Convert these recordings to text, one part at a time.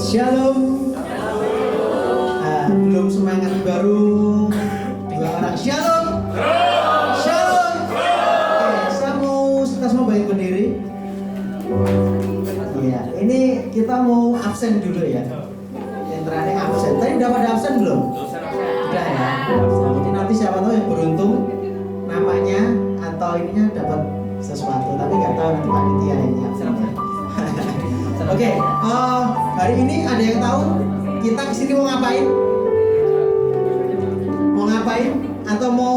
Shalom. Belum semangat baru dua orang shalom. Shalom. Kita semua baik berdiri. Iya, ini kita mau absen dulu ya. Yang terakhir absen. Tadi udah pada absen belum? Udah ya. Jadi nanti siapa tahu yang beruntung namanya atau ininya dapat sesuatu, tapi nggak tahu nanti panitia ini absen. Oke, hari ini ada yang tahu kita kesini mau ngapain? Mau ngapain? Atau mau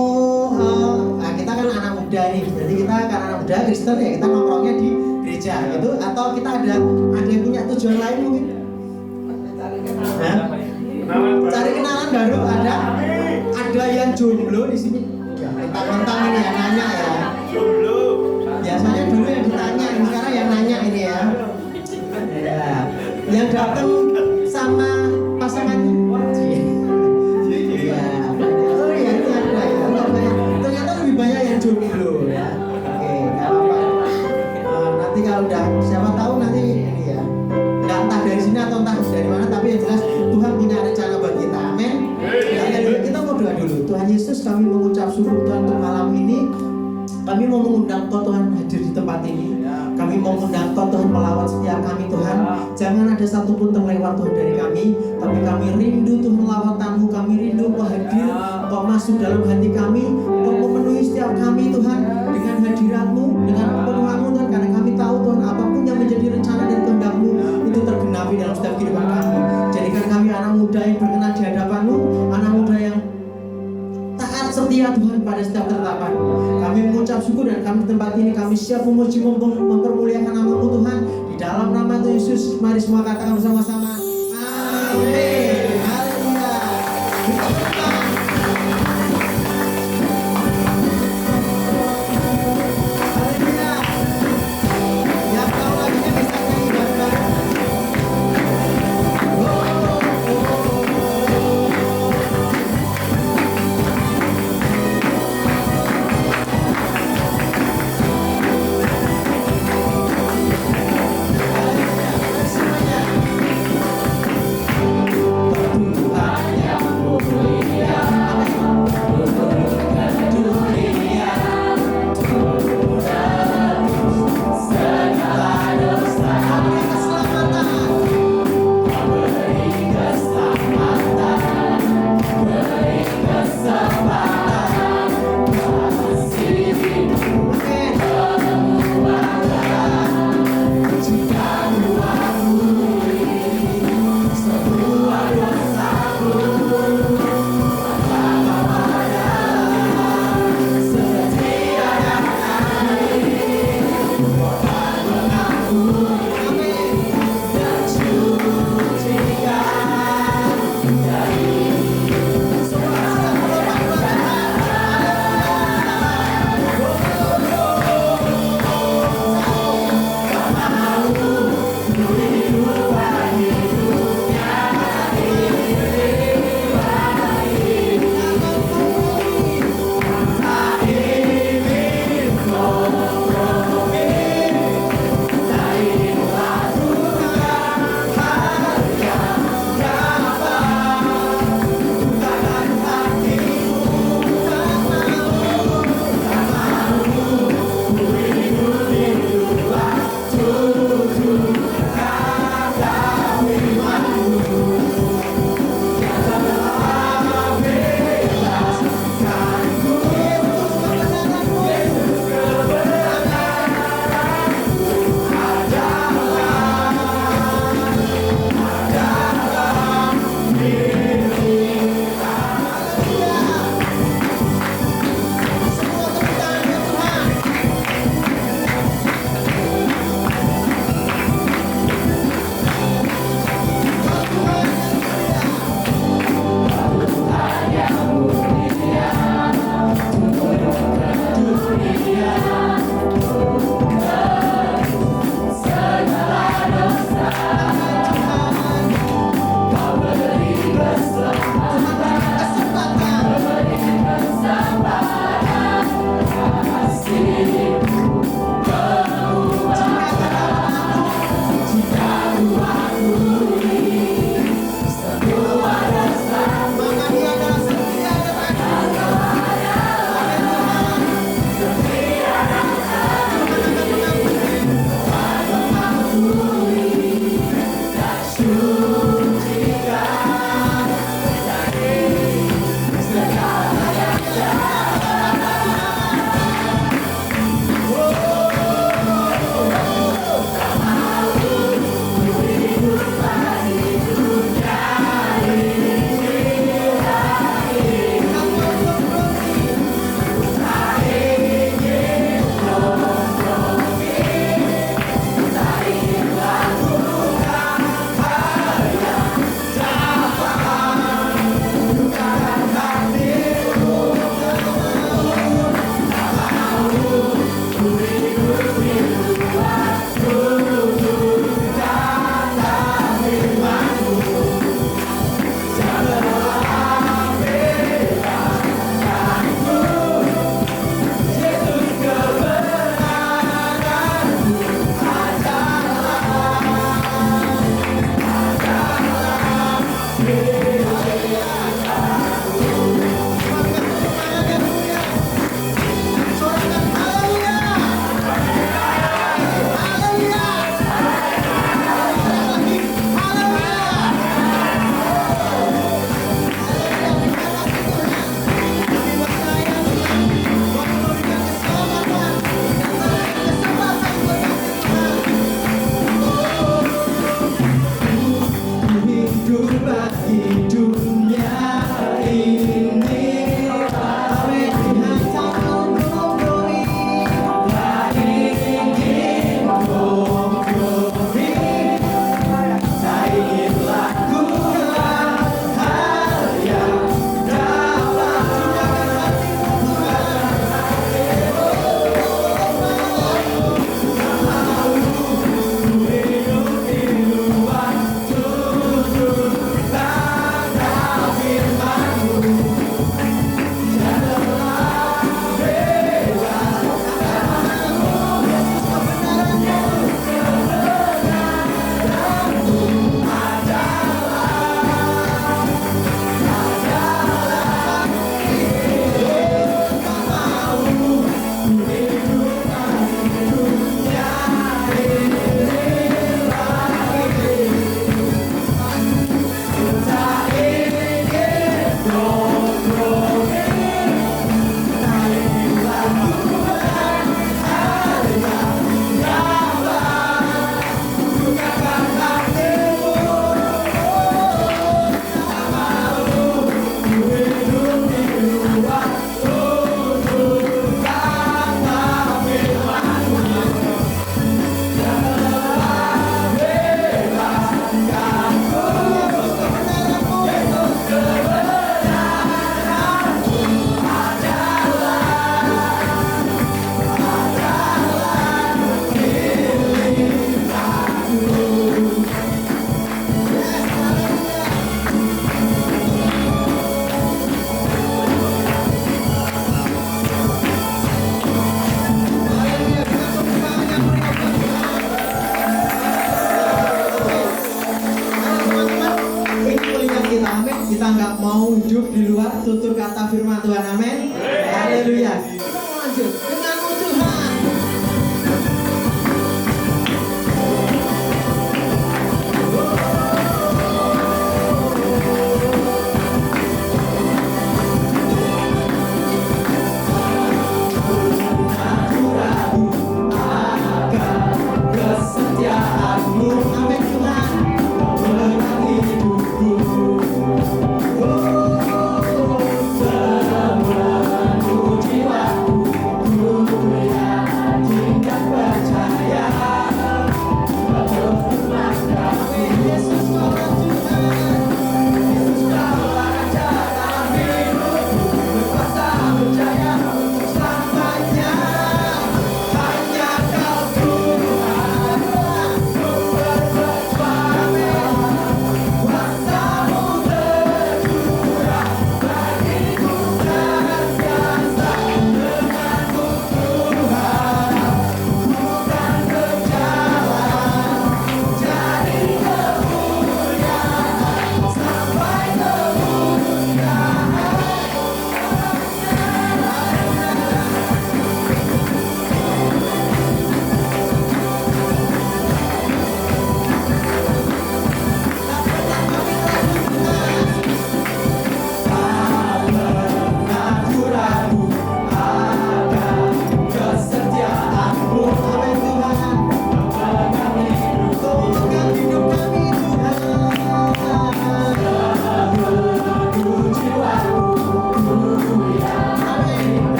kita kan anak muda nih, jadi kita kan anak muda Kristen ya, kita nongkrongnya di gereja gitu. Atau kita ada yang punya tujuan lain mungkin? Cari kenalan baru. Ada yang jomblo di sini. Tentang ini ya, nanya ya. Biasanya dulu yang ditanya, ini sekarang yang nanya ini ya. Ya, yang datang sama pasangannya. Iya. Oh ya, itu ada ya. Ternyata lebih banyak yang jomblo ya. Oke, nggak apa-apa. Nanti kalau udah siapa tahu nanti ini ya. Nggak entah dari sini atau entah dari mana, tapi yang jelas Tuhan punya rencana buat kita. Amin. Kita mau doa dulu. Tuhan Yesus, kami mengucap syukur Tuhan untuk malam ini. Kami mau mengundang Kau Tuhan hadir di tempat ini. Kami mau mengundang Kau Tuhan melawat setiap kami Tuhan. Jangan ada satupun terlewat Tuhan dari kami. Tapi kami rindu Tuhan melawat-Mu. Kami rindu Kau hadir, Kau masuk dalam hati kami, Kau memenuhi setiap kami Tuhan dengan hadirat-Mu, dengan penuhan-Mu Tuhan. Karena kami tahu Tuhan apapun yang menjadi rencana dan kehendak-Mu itu tergenapi dalam setiap kehidupan kami. Jadikan kami anak muda yang berkenan di hadapan-Mu, anak muda yang taat setia Tuhan pada setiap ketetapan. Kami mengucap syukur dan kami di tempat ini kami siap memuji mempermuliakan nama-Mu Tuhan. Di dalam nama Tuhan Yesus, mari semua katakan bersama-sama. Amin. Haleluya. Haleluya. Yang tahu lagunya bisa nyanyi bareng-bareng.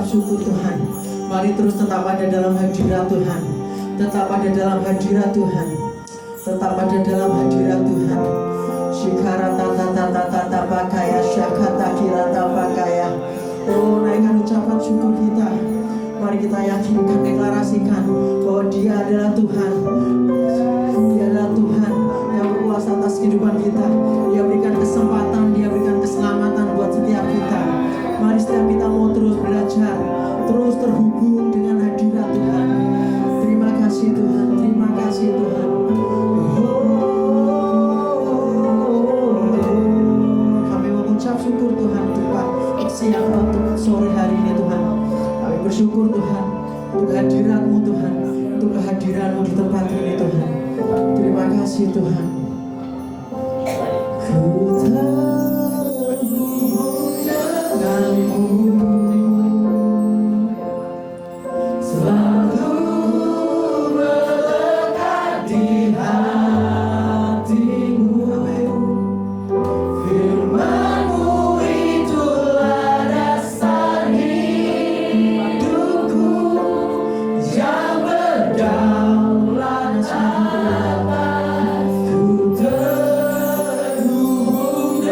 mengucap syukur Tuhan. Mari terus tetap ada dalam hadirat Tuhan. Tetap ada dalam hadirat Tuhan. Tetap ada dalam hadirat Tuhan. Shikara tata tata tata pakaya syakata kirata pakaya. Oh, naikkan ucapan syukur kita. Mari kita yakinkan, deklarasikan bahwa Dia adalah Tuhan. Dia adalah Tuhan yang berkuasa atas kehidupan kita. Dia berikan kesempatan, Dia berikan keselamatan buat setiap kita. Mari setiap kita mau terus belajar, terus terhubung dengan hadirat Tuhan. Terima kasih Tuhan, terima kasih Tuhan. Kami mengucap syukur Tuhan untuk siang untuk sore hari ini Tuhan. Kami bersyukur Tuhan untuk hadirat-Mu Tuhan, untuk kehadiran-Mu di tempat ini Tuhan. Terima kasih Tuhan. Ku terhubung denganmu, selalu melekat di hatimu. Firman-Mu itulah dasar hidupku yang berdaulat atas. Ku terhubung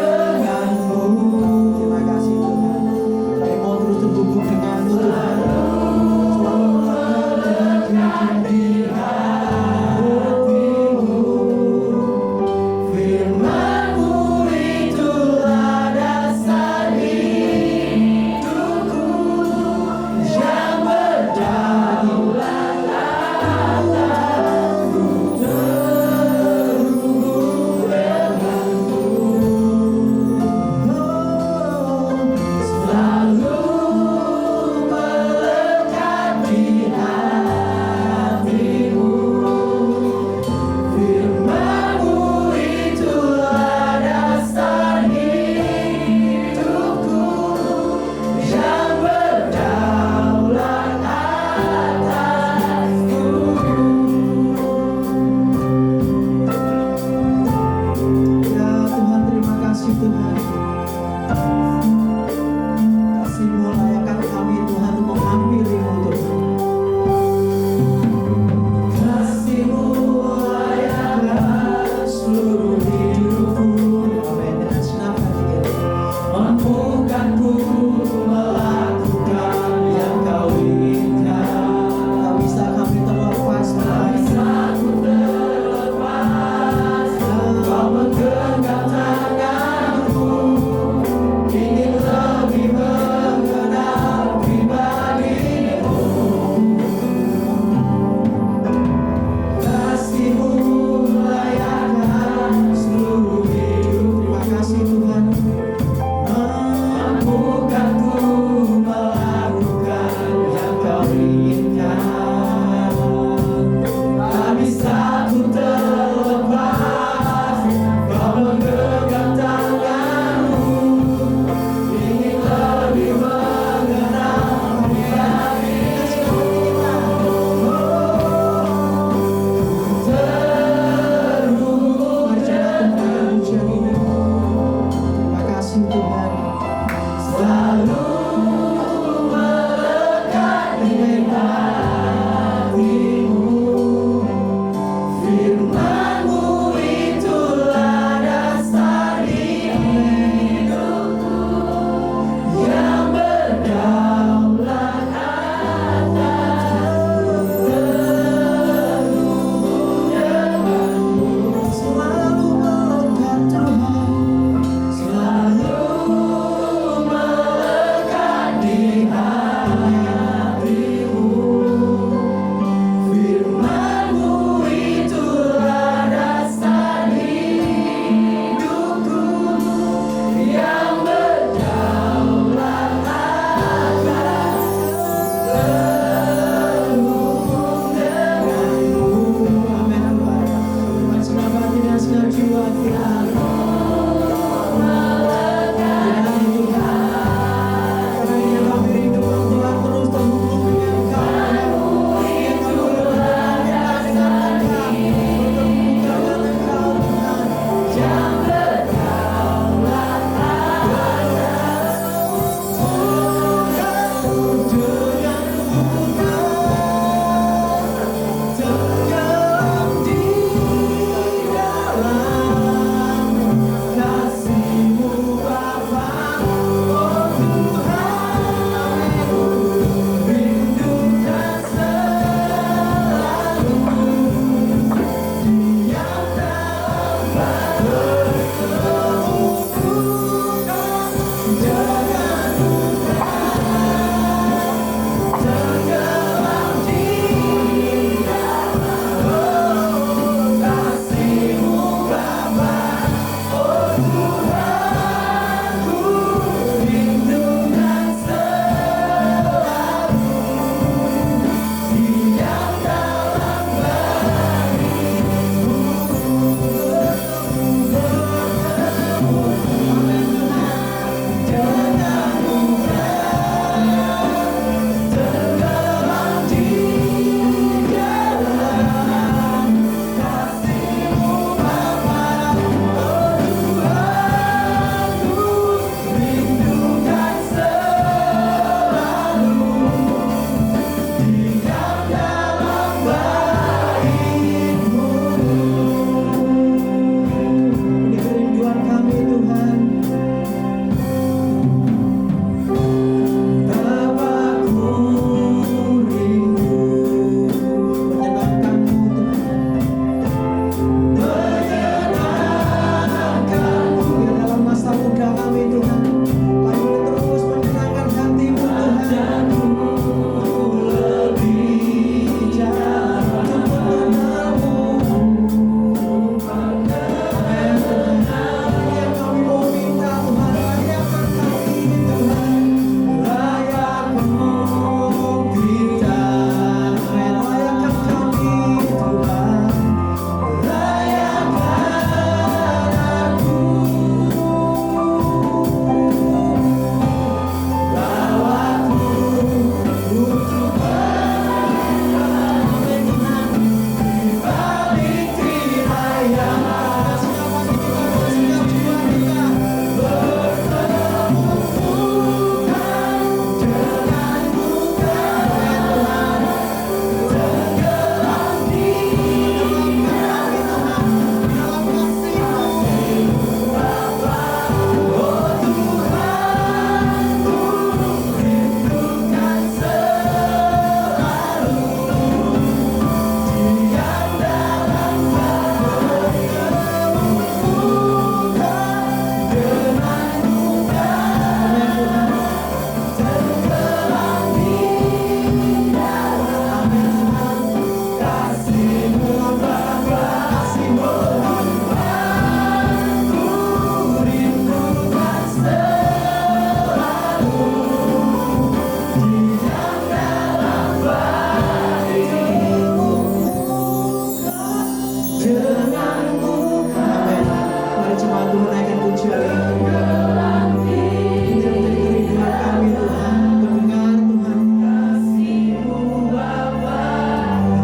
menaikkan pujian ini. Ini menjadi kerinduan kami Tuhan, mendengar Tuhan.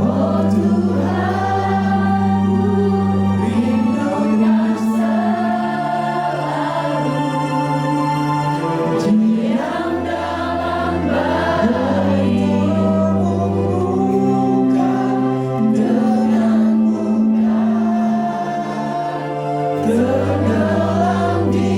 Oh Tuhan, rindu diam dalam bukan dengan tenggelam di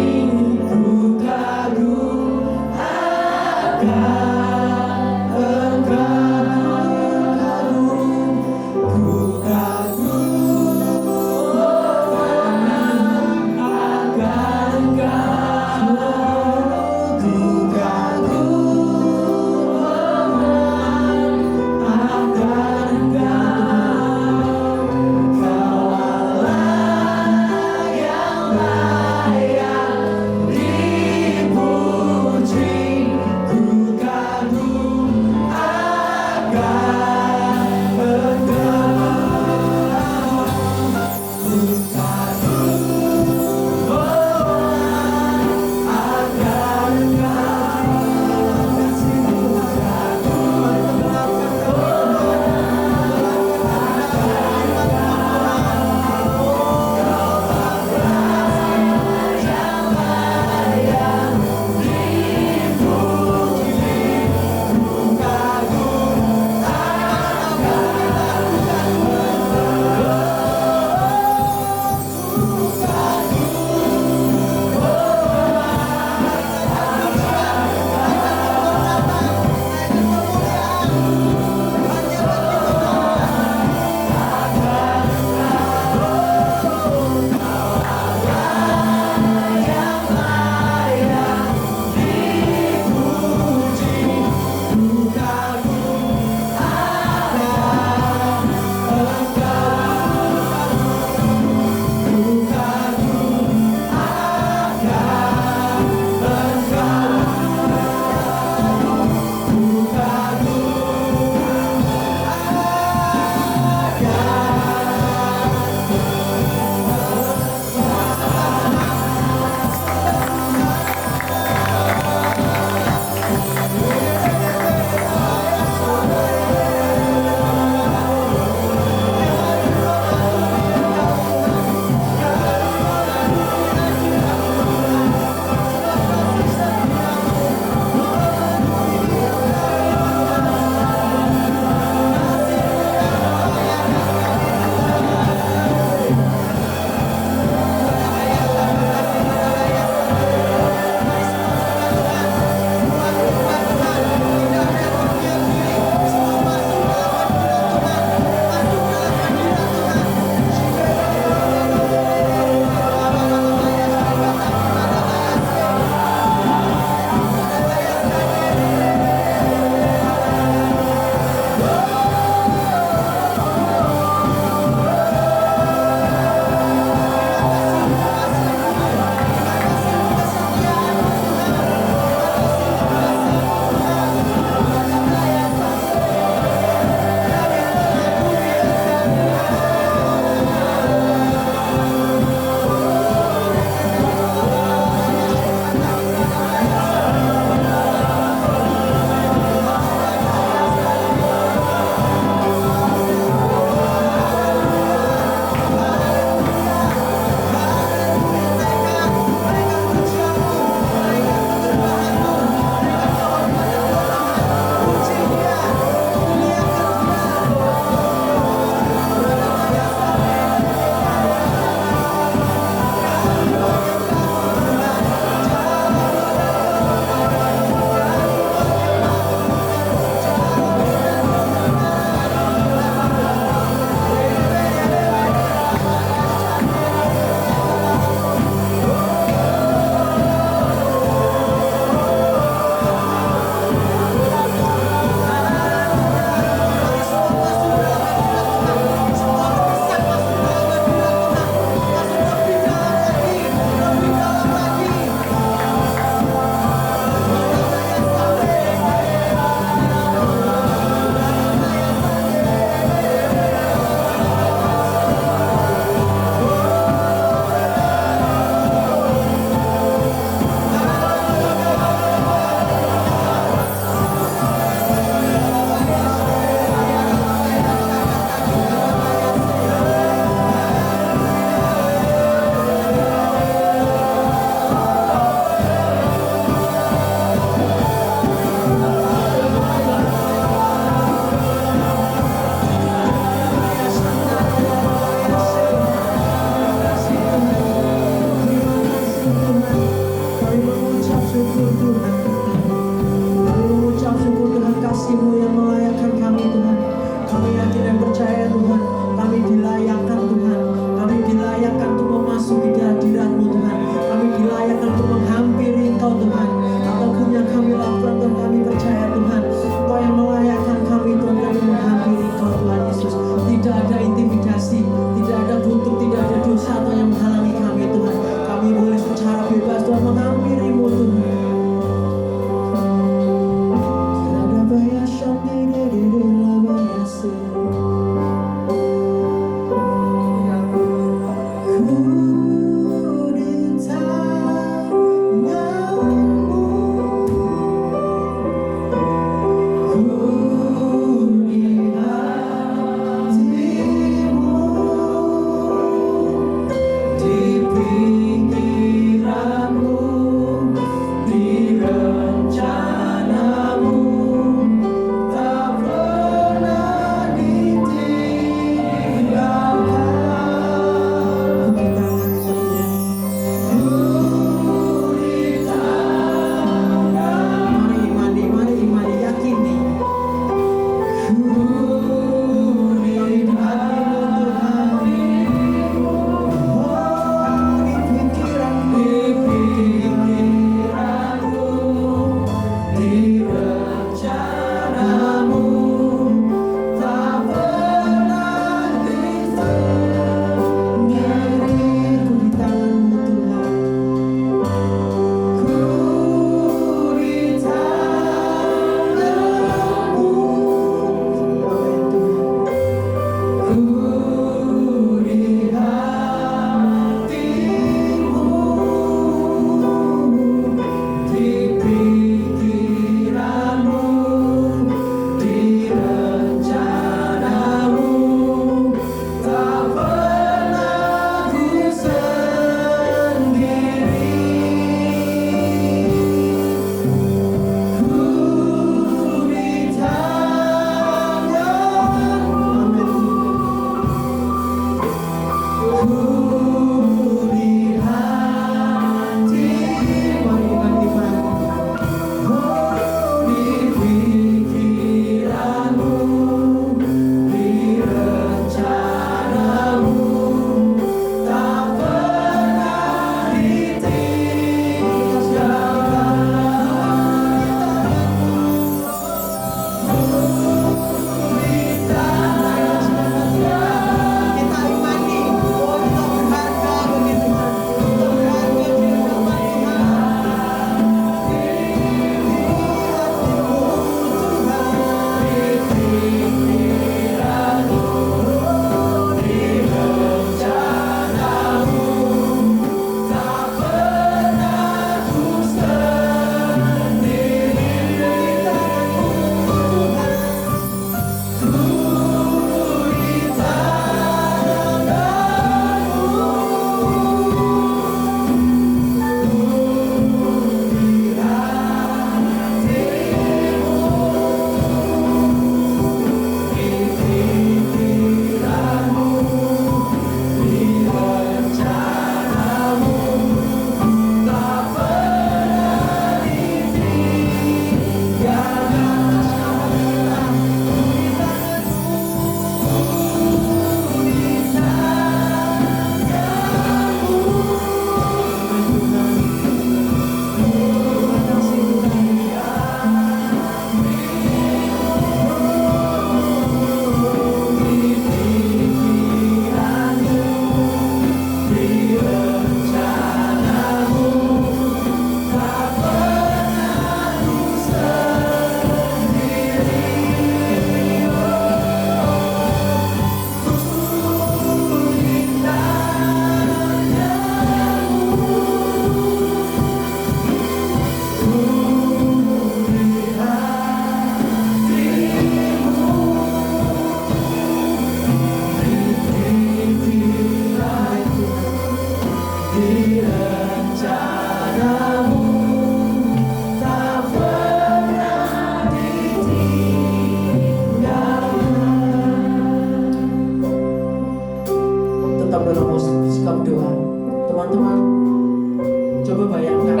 Coba bayangkan,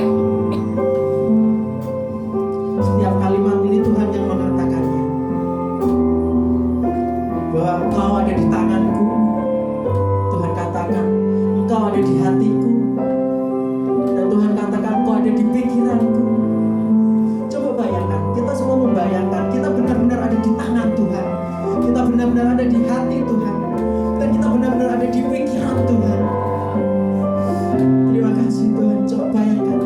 setiap kalimat ini Tuhan yang mengatakannya, bahwa Engkau ada di tanganku. Tuhan katakan Engkau ada di hatiku, dan Tuhan katakan Engkau ada di pikiranku. Coba bayangkan, kita semua membayangkan kita benar-benar ada di tangan Tuhan, kita benar-benar ada di hati Tuhan, dan kita benar-benar ada di pikiran Tuhan. Terima kasih Tuhan. Coba bayangkan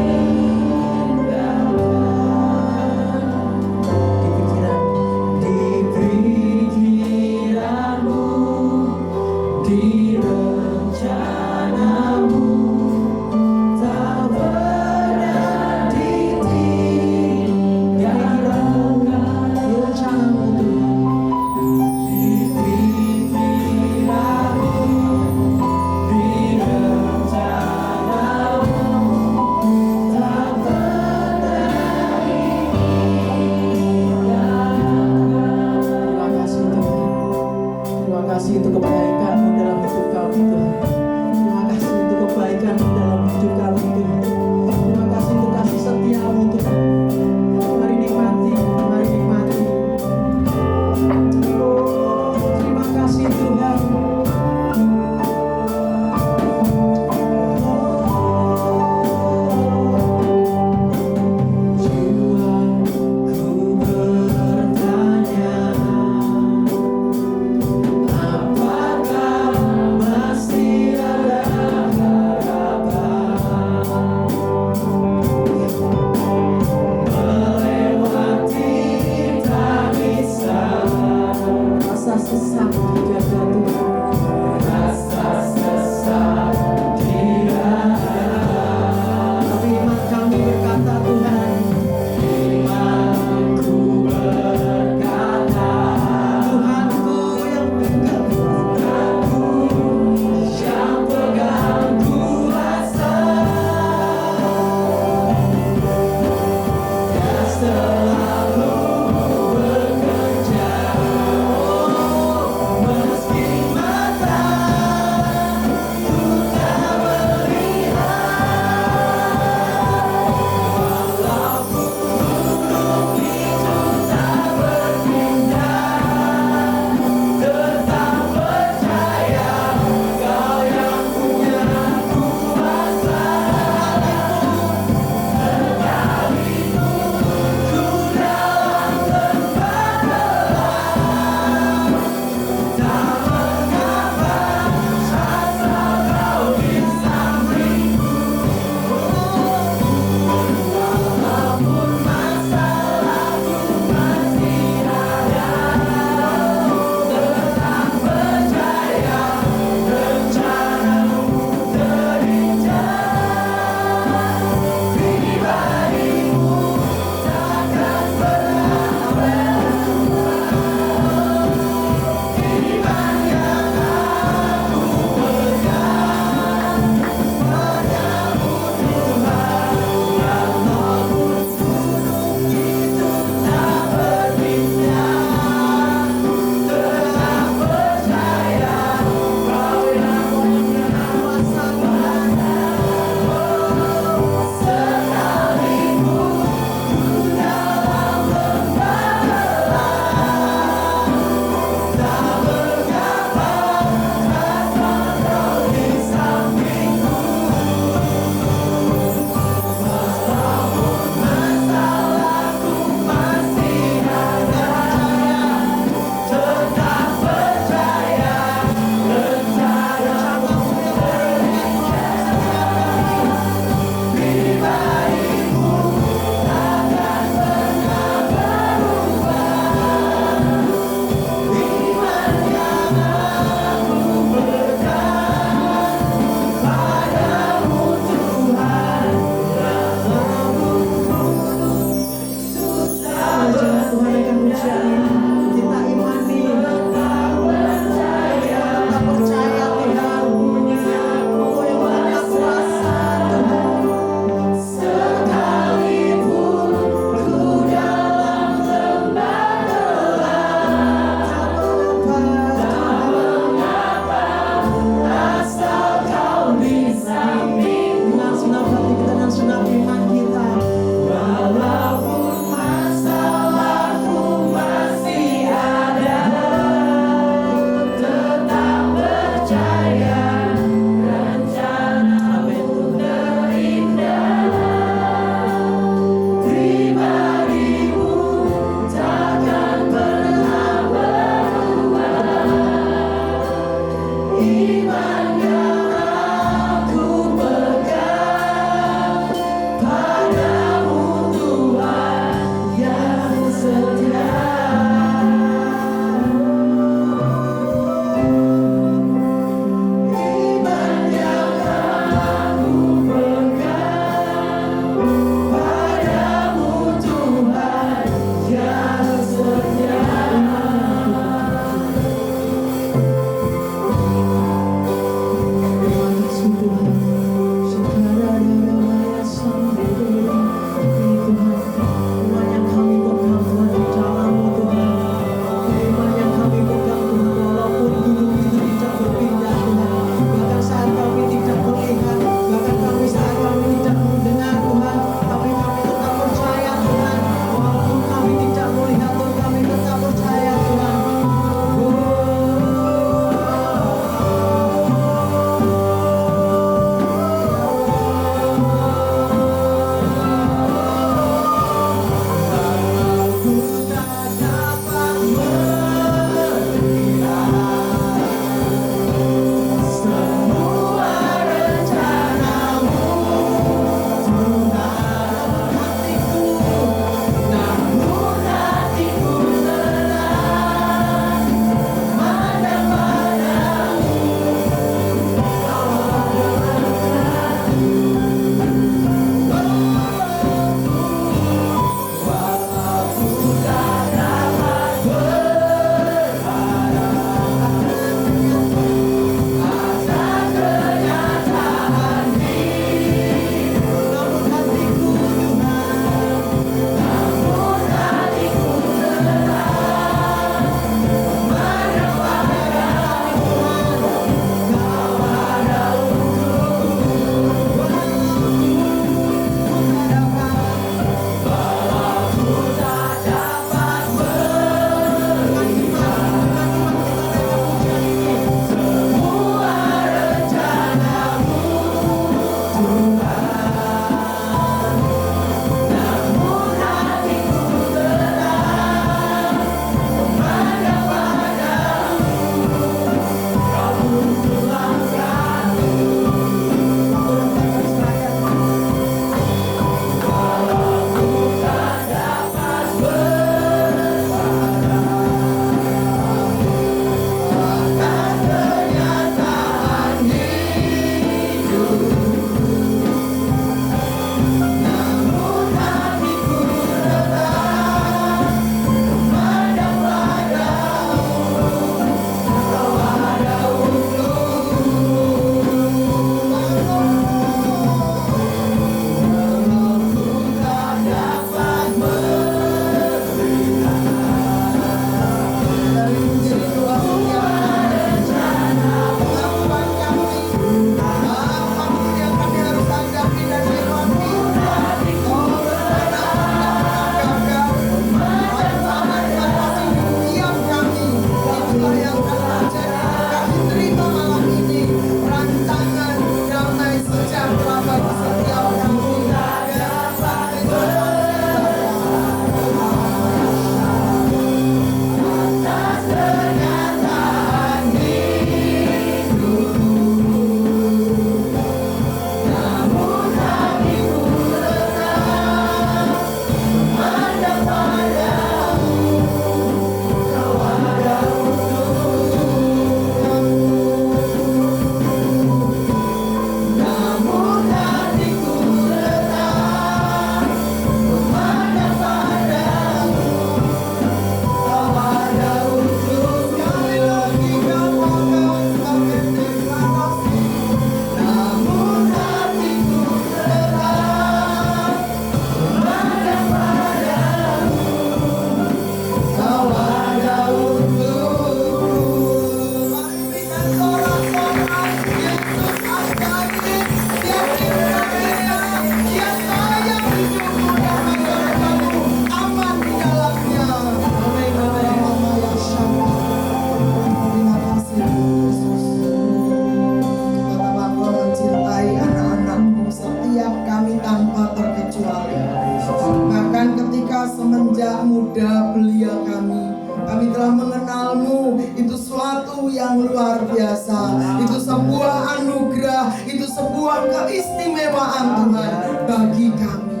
Maka semenjak muda belia kami telah mengenalmu. Itu suatu yang luar biasa. Itu sebuah anugerah, itu sebuah keistimewaan Tuhan bagi kami.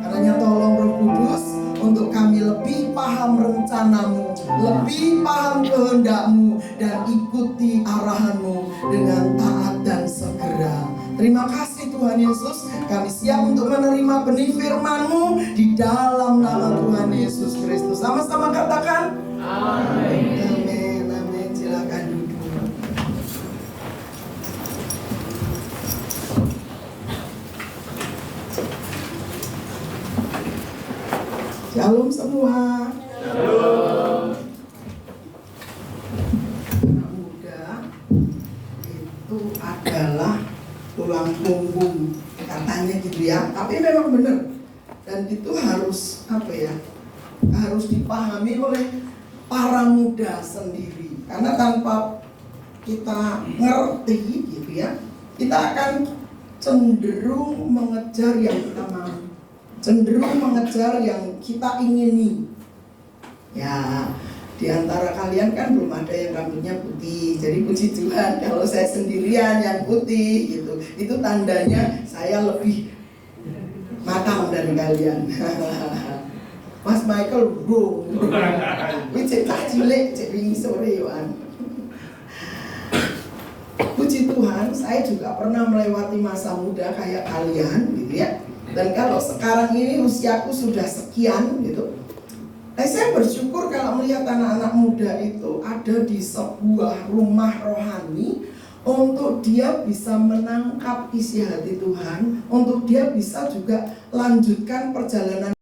Karena tolong Roh Kudus untuk kami lebih paham rencanamu, lebih paham kehendakmu, dan ikuti arahanmu dengan taat dan segera. Terima kasih Tuhan Yesus. Kami siap untuk menerima benih firman-Mu di dalam nama Tuhan Yesus Kristus. Sama-sama katakan amin. Amin, amin. Silakan duduk. Shalom semua. Shalom. Anak muda itu adalah tulang punggung, katanya gitu ya. Tapi memang benar. Dan itu harus harus dipahami oleh para muda sendiri. Karena tanpa kita ngerti gitu ya, kita akan cenderung mengejar yang kita mau, cenderung mengejar yang kita ingini. Ya, di antara kalian kan belum ada yang rambutnya putih. Jadi puji Tuhan kalau saya sendirian yang putih gitu. Itu tandanya saya lebih matang dari kalian. Mas Michael bro. Kuwi cek cilik, cek wingi sore yoan. Puji Tuhan, saya juga pernah melewati masa muda kayak kalian gitu ya. Dan kalau sekarang ini usiaku sudah sekian gitu, saya bersyukur kalau melihat anak-anak muda itu ada di sebuah rumah rohani, untuk dia bisa menangkap isi hati Tuhan, untuk dia bisa juga lanjutkan perjalanan